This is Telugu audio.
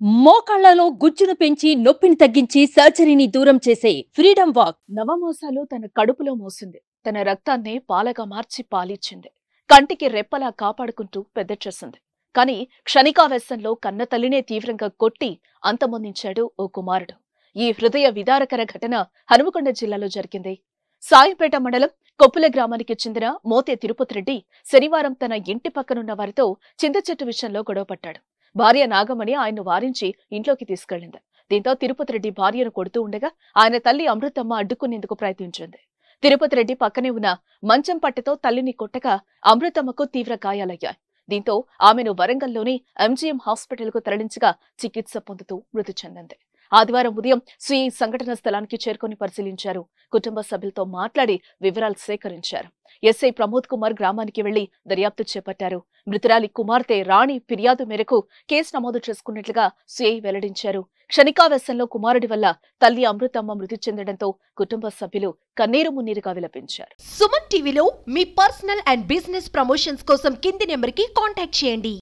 మోకాళ్లలో గుజ్జును పెంచి నొప్పిని తగ్గించి సర్జరీని దూరం చేసే ఫ్రీడమ్ వాక్ నవమోసాలు తన కడుపులో మోసింది. తన రక్తాన్ని పాలగా మార్చి పాలిచ్చింది. కంటికి రెప్పలా కాపాడుకుంటూ పెద్ద చేసింది. కానీ క్షణికావేశంలో కన్న తల్లినే తీవ్రంగా కొట్టి అంతమొందించాడు ఓ కుమారుడు. ఈ హృదయ విదారకర ఘటన హనుమకొండ జిల్లాలో జరిగింది. సాయంపేట మండలం కొప్పుల గ్రామానికి చెందిన మోతే తిరుపతి రెడ్డి శనివారం తన ఇంటి పక్కనున్న వారితో చింత చెట్టు విషయంలో గొడవపడ్డాడు. భార్య నాగమణి ఆయన్ను వారించి ఇంట్లోకి తీసుకెళ్లింది. దీంతో తిరుపతి రెడ్డి భార్యను కొడుతూ ఉండగా ఆయన తల్లి అమృతమ్మ అడ్డుకునేందుకు ప్రయత్నించింది. తిరుపతి రెడ్డి పక్కనే ఉన్న మంచం పట్టెతో తల్లిని కొట్టగా అమృతమ్మకు తీవ్ర గాయాలయ్యాయి. దీంతో ఆమెను వరంగల్లోని ఎంజీఎం హాస్పిటల్ కు తరలించగా చికిత్స పొందుతూ మృతి చెందింది. ఆదివారం ఉదయం సిఐ సంఘటన స్థలానికి చేరుకుని పరిశీలించారు. కుటుంబ సభ్యులతో మాట్లాడి వివరాలు సేకరించారు. ఎస్ఐ ప్రమోద్ కుమార్ గ్రామానికి వెళ్లి దర్యాప్తు చేపట్టారు. మృతురాలి కుమార్తె రాణి ఫిర్యాదు మేరకు కేసు నమోదు చేసుకున్నట్లుగా సిఐ వెల్లడించారు. క్షణికావేశంలో కుమారుడి వల్ల తల్లి అమృతమ్మ మృతి చెందడంతో కుటుంబ సభ్యులు కన్నీరు మున్నీరుగా విలపించారు. సుమన్ టీవీలో మీ పర్సనల్ అండ్ బిజినెస్ ప్రమోషన్స్ కోసం కింది నెంబర్కి కాంటాక్ట్ చేయండి.